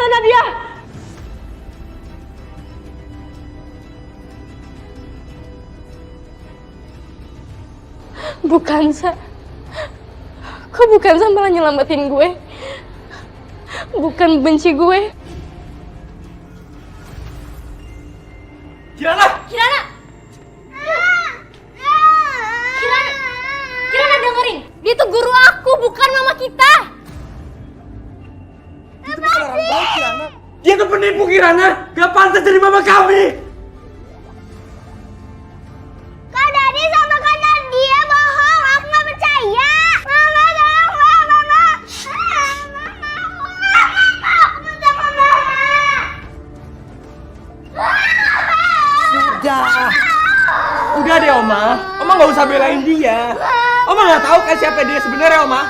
Nadia? Bukan, Sa. Kok bukan Sa malah nyelamatin gue? Bukan benci gue. Kirana! Kirana! Kirana! Kirana dengerin! Dia tuh guru aku, bukan mama kita! Itu bukan orang baik, Kirana. Dia tuh penipu, Kirana! Gak pantas jadi mama kami! Kak Dadi sama Kak Nadia bohong, aku gak percaya. Mama tolong, Mama. Aku minta ke Mama. Udah deh, Oma. Oma gak usah belain dia. Oma gak tahu kan siapa dia sebenarnya, Oma.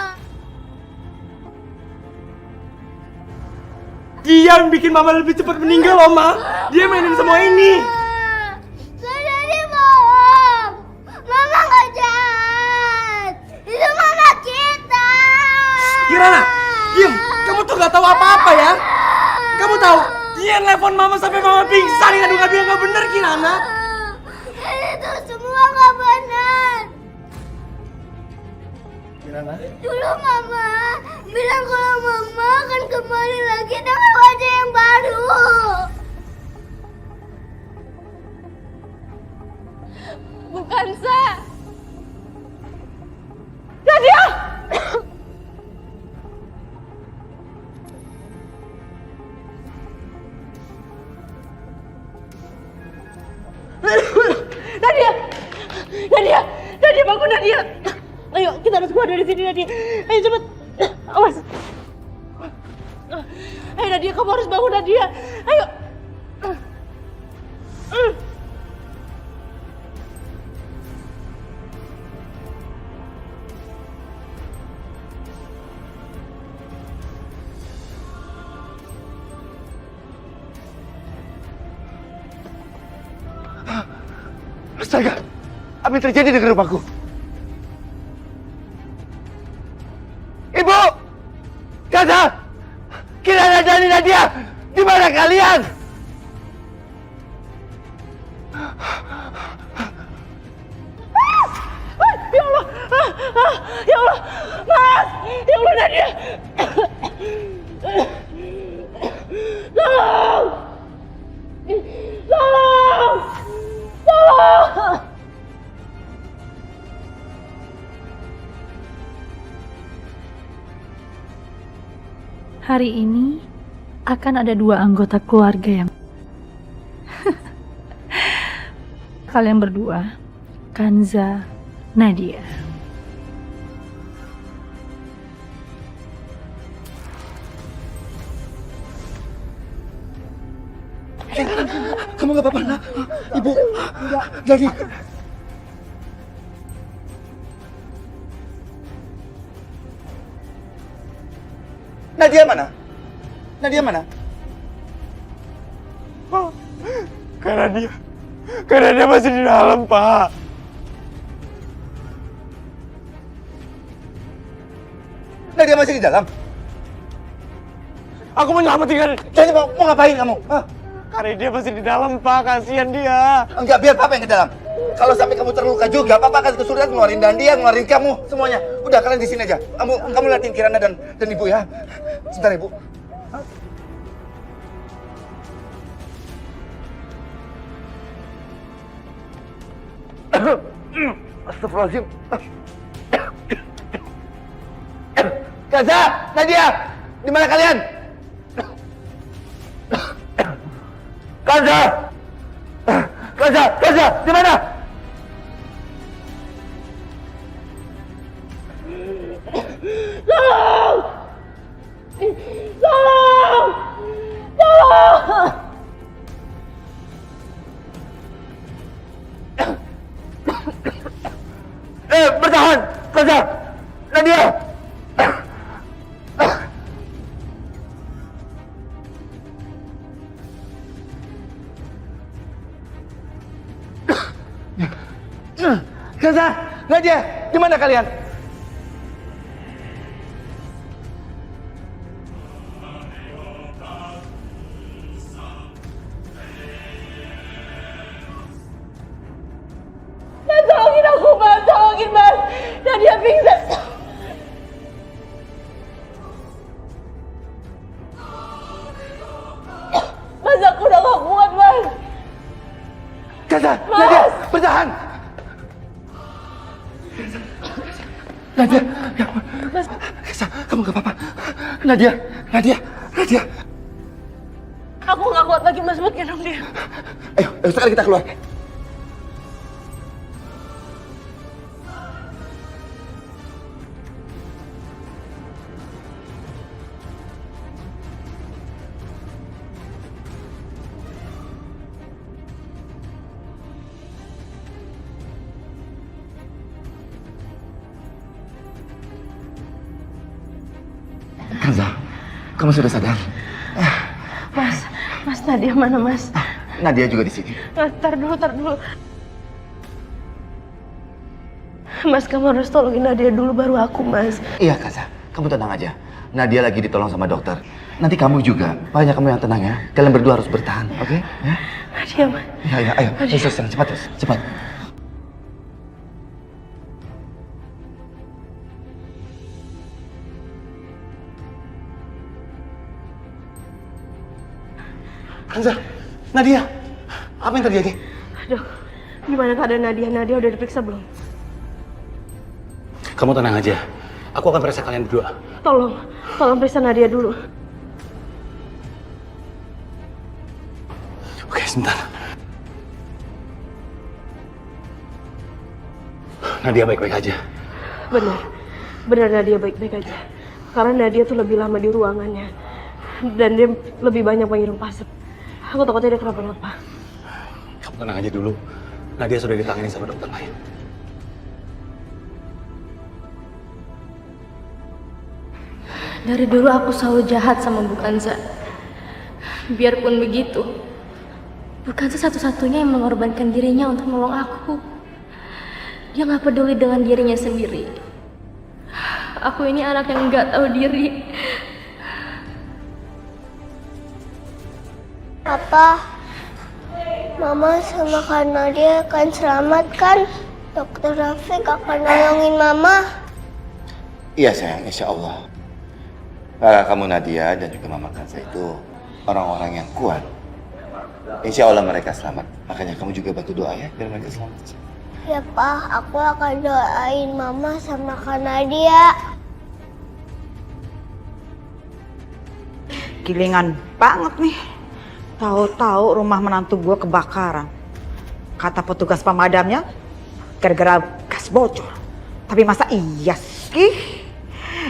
Dia yang bikin Mama lebih cepat meninggal, Oma. Dia mainin semua ini. Kak Dadi bohong. Mama gak jahat. Itu mama kita. Kirana, diam. Kamu tuh gak tahu apa-apa ya. Kamu tahu, dia nelfon Mama sampai Mama pingsan dengan ngadu yang gak bener, Kirana. Itu semua gak benar. Kirana? Dulu Mama bilang kalau Mama akan kembali lagi dengan wajah yang baru. Bukan, Sa. Nadia! Nadia! Nadia! Nadia, bangun Nadia! Ayo, kita harus keluar dari sini, Nadia. Ayo cepet. Awas. Ayo Nadia, kamu harus bangun Nadia. Ayo. Astaga, apa yang terjadi dengan rumahku? Ibu! Kaza! Kirana dan Nadia! Di mana kalian? Ya Allah! Ya Allah! Mas! Ya Allah, Nadia! Tolong! Tolong! Tolong! Hari ini akan ada 2 anggota keluarga yang kalian berdua, Kanza, Nadia. Kamu gak apa-apa, nak? Ibu, jadi... Nadia mana? Nadia mana? Oh, karena dia masih di dalam, Pak. Nadia masih di dalam? Aku mau nyelamatin. Jadi mau ngapain kamu? Hah? Karena dia masih di dalam, Pak. Kasihan dia. Enggak, biar Papa yang ke dalam. Kalau sampai kamu terluka juga, Papa akan kesulitan ngeluarin dia, ngeluarin kamu, semuanya. Udah, kalian di sini aja. Kamu liatin Kirana dan Ibu ya. Sebentar, Ibu. Astagfirullahaladzim. Kaza, Nadia, di mana kalian? Kaza, di mana? Tolong! Tolong! Tolong! Bertahan! Kaza! Nadia! Kaza! Nadia! Di mana kalian? Nadia pingsan. Mas, aku udah gak kuat, Mas. Kanza, Mas! Nadia, bertahan. Nadia, ya ampun. Mas. Kanza, kamu gak apa-apa. Nadia. Aku gak kuat lagi, Mas, buat gendong dia. Ayo, sekarang kita keluar. Kanza, kamu sudah sadar? Mas, Nadia mana, Mas? Nadia juga di sini. Mas, tar dulu. Mas, kamu harus tolongin Nadia dulu, baru aku, Mas. Iya, Kanza, kamu tenang aja. Nadia lagi ditolong sama dokter. Nanti kamu juga, banyak kamu yang tenang ya. Kalian berdua harus bertahan, oke? Ya? Nadia, Mas. Iya, ayo. Cepat. Kanza, Nadia, apa yang terjadi? Dok, gimana keadaan Nadia? Nadia udah diperiksa belum? Kamu tenang aja. Aku akan periksa kalian berdua. Tolong periksa Nadia dulu. Oke, sebentar. Nadia baik-baik aja. Benar Nadia baik-baik aja. Karena Nadia tuh lebih lama di ruangannya. Dan dia lebih banyak menghirup asap. Aku takutnya dia kenapa-napa. Kamu tenang aja dulu. Nadia sudah ditangani sama dokter lain. Dari dulu aku selalu jahat sama Bu Kanza. Biarpun begitu, Bu Kanza satu-satunya yang mengorbankan dirinya untuk menolong aku. Dia gak peduli dengan dirinya sendiri. Aku ini anak yang gak tahu diri. Papa, Mama sama Kak Nadia akan selamat kan? Dokter Rafiq akan nolongin Mama. Iya sayang, insya Allah. Kakak kamu Nadia dan juga Mama Kanza itu orang-orang yang kuat. Insya Allah mereka selamat. Makanya kamu juga bantu doa ya, biar mereka selamat. Ya Pak, aku akan doain Mama sama Kak Nadia. Gilingan banget nih. Tahu-tahu rumah menantu gue kebakaran. Kata petugas pemadamnya, gara-gara gas bocor. Tapi masa iya sih?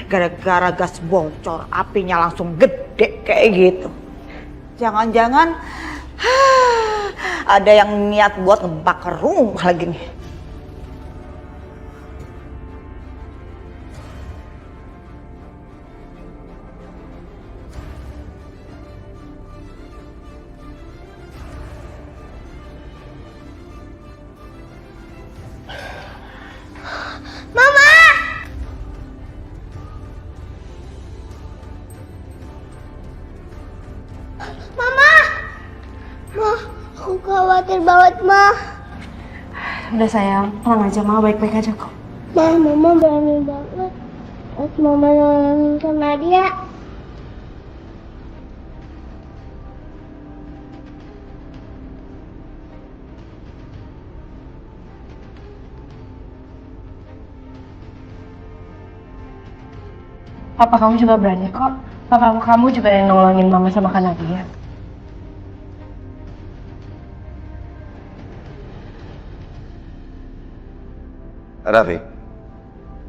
Gara-gara gas bocor, apinya langsung gede kayak gitu. Jangan-jangan ada yang niat buat ngebakar rumah lagi nih. Aku khawatir banget, Ma. Udah sayang, tenang aja, Mama baik-baik aja kok. Mama berani banget. Pas Mama nolongin Kak Nadia. Papa kamu juga berani kok. Papa kamu juga yang nolongin Mama sama Kak Nadia. Rafi,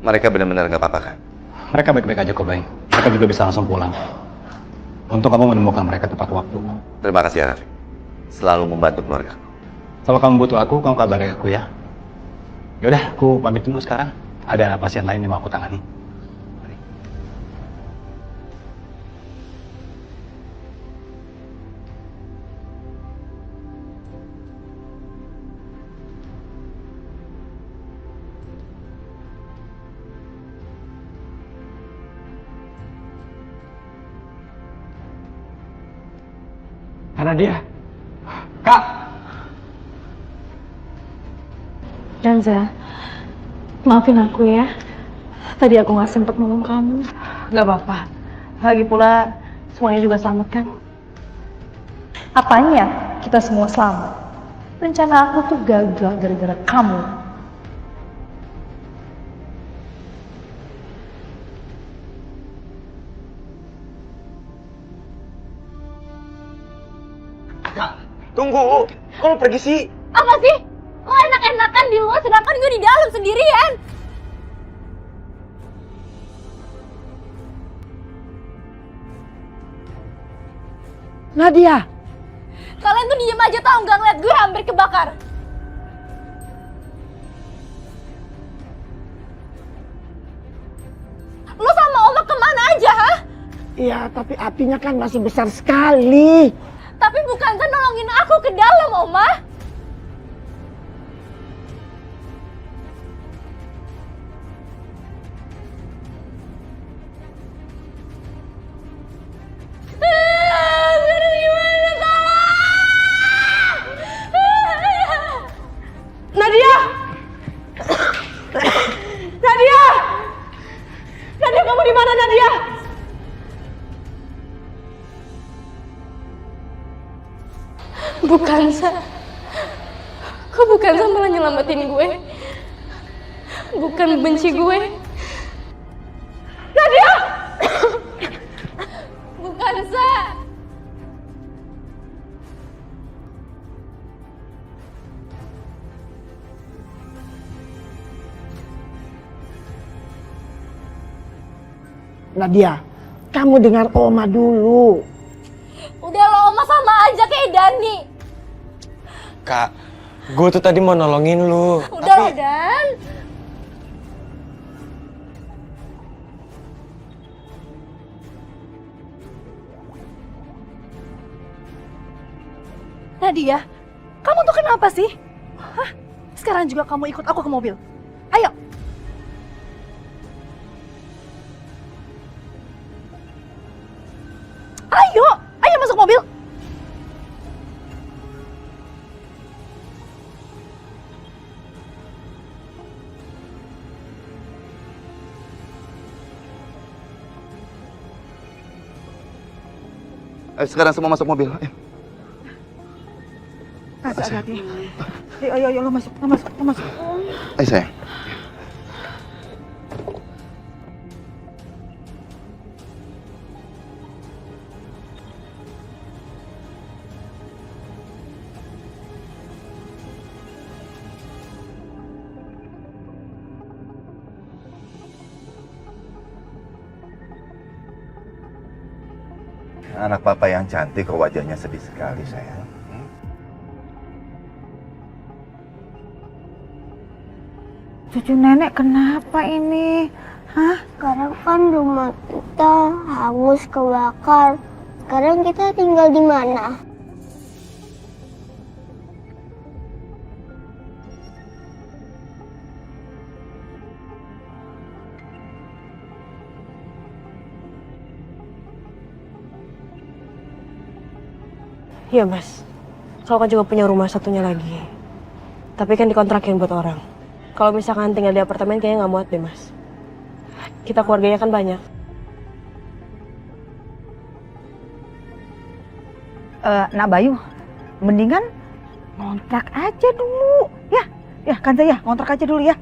mereka benar-benar nggak apa-apa kan? Mereka baik-baik aja kok, Bang. Mereka juga bisa langsung pulang. Untuk kamu menemukan mereka tepat waktu. Terima kasih ya Rafi. Selalu membantu keluarga. Kalau kamu butuh aku, kamu kabari aku ya. Yaudah, aku pamit dulu sekarang. Ada pasien lain yang mau aku tangani. Karena dia, Kak. Kanza, Maafin aku ya. Tadi aku nggak sempat nolong kamu. Gak apa-apa. Lagi pula semuanya juga selamat kan? Apanya? Kita semua selamat. Rencana aku tuh gagal gara-gara kamu. Tunggu, kok lo pergi sih? Apa sih? Lo enak-enakan di luar sedangkan gue di dalam sendirian. Nadia, Kalian tuh diem aja tau nggak ngeliat gue hampir kebakar. Lo sama Oma kemana aja, ha? Iya, tapi apinya kan masih besar sekali. Tapi bukan kan nolongin aku ke dalam, Oma. Nadia! Nadia! Nadia, kamu di mana, Nadia? Bukan, Sa. Kok bukan Sa malah nyelamatin gue? Bukan benci gue? Nadia! Bukan, Sa. Nadia, kamu dengar Oma dulu. Udah lo Oma sama aja kayak Dani. Kak, gue tuh tadi mau nolongin lu. Udah lo, Dan. Nadia, kamu tuh kenapa sih? Hah? Sekarang juga kamu ikut aku ke mobil. Ayo. Ayo, ayo masuk mobil. Ayo sekarang semua masuk mobil. Ayo. hati-hati. Ayo, lo masuk. Ayo sayang. Anak papa yang cantik kok wajahnya sedih sekali, sayang. Cucu nenek kenapa ini? Hah? Sekarang kan rumah kita hangus kebakar. Sekarang kita tinggal di mana? Iya mas, kau kan juga punya rumah satunya lagi. Tapi kan dikontrakin buat orang. Kalau misalkan tinggal di apartemen kayaknya nggak muat deh mas. Kita keluarganya kan banyak. Nak Bayu, mendingan ngontrak aja dulu. Ya kan saya ngontrak aja dulu ya.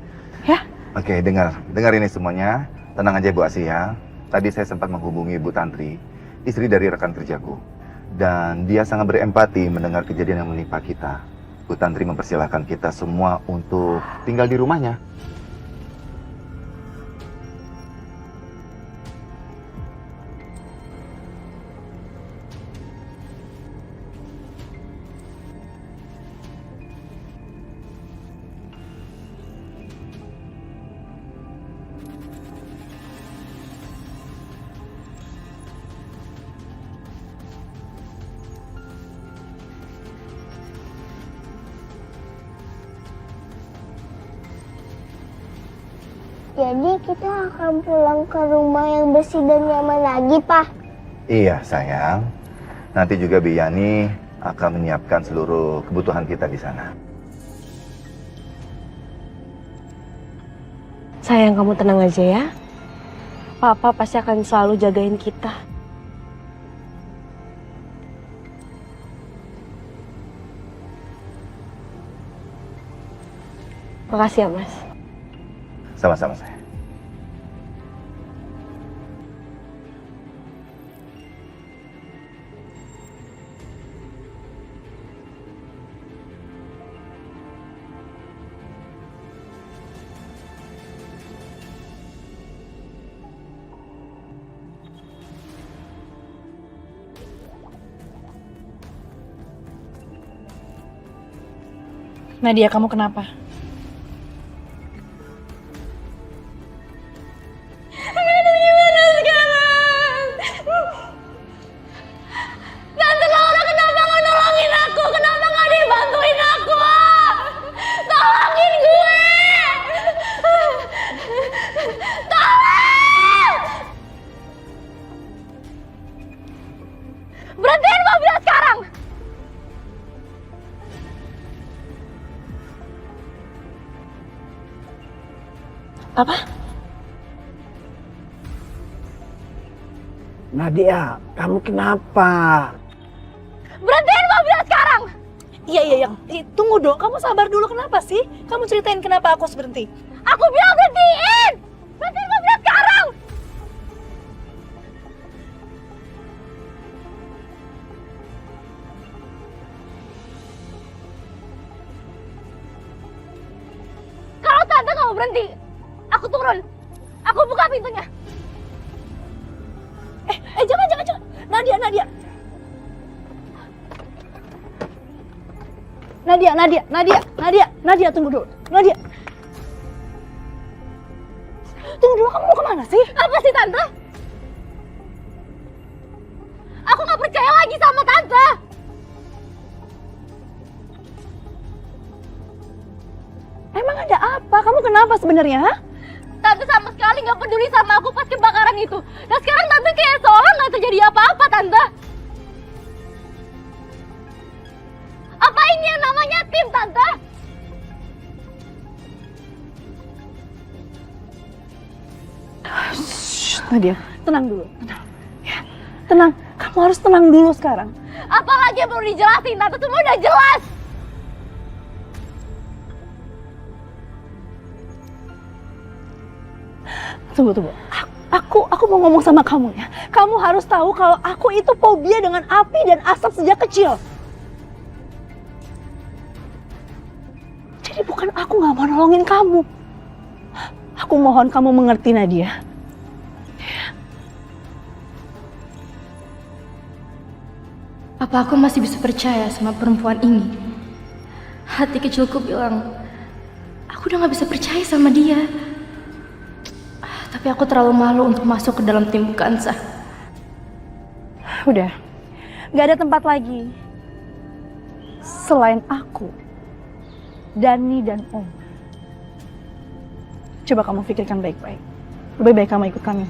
Oke, dengar ini semuanya. Tenang aja Bu Asih ya. Tadi saya sempat menghubungi Bu Tantri, istri dari rekan kerjaku. Dan dia sangat berempati mendengar kejadian yang menimpa kita. Bu Tantri mempersilahkan kita semua untuk tinggal di rumahnya. Jadi kita akan pulang ke rumah yang bersih dan nyaman lagi, Pak. Iya, sayang. Nanti juga Biyani akan menyiapkan seluruh kebutuhan kita di sana. Sayang, kamu tenang aja ya. Papa pasti akan selalu jagain kita. Makasih ya, Mas. Sama-sama saya. Nadia, kamu kenapa? Tante Laura, kenapa nggak nolongin aku? Kenapa nggak dibantuin aku? Tolongin gue! Tolong! Berhentiin mobilnya sekarang! Apa? Nadia, kamu kenapa? Berhentiin mobilnya sekarang! Iya. Tunggu dong, kamu sabar dulu. Kenapa sih? Kamu ceritain kenapa aku harus berhenti. Aku bilang berhentiin! Berhentiin mobilnya sekarang! Kalau tante nggak mau berhenti, aku turun. Aku buka pintunya. Jangan. Nadia, tunggu dulu. Nadia. Tunggu dulu, kamu mau kemana sih? Apa sih tante? Aku nggak percaya lagi sama tante. Emang ada apa? Kamu kenapa sebenarnya? Ha? Tante sama sekali nggak peduli sama aku pas kebakaran itu. Dan sekarang tante kayak seolah nggak terjadi apa-apa, tante. Apa ini yang namanya tim, tante? Nadia, tenang dulu. Ya, tenang. Kamu harus tenang dulu sekarang. Apalagi yang perlu dijelasin, tante, semua udah jelas. Tunggu. Aku mau ngomong sama kamu ya. Kamu harus tahu kalau aku itu fobia dengan api dan asap sejak kecil. Jadi bukan aku nggak mau nolongin kamu. Aku mohon kamu mengerti, Nadia. Apa aku masih bisa percaya sama perempuan ini? Hati kecilku bilang, aku udah gak bisa percaya sama dia. Tapi aku terlalu malu untuk masuk ke dalam tim Bukansa. Udah, gak ada tempat lagi selain aku, Dani dan Om. Coba kamu pikirkan baik-baik. Lebih baik kamu ikut kami.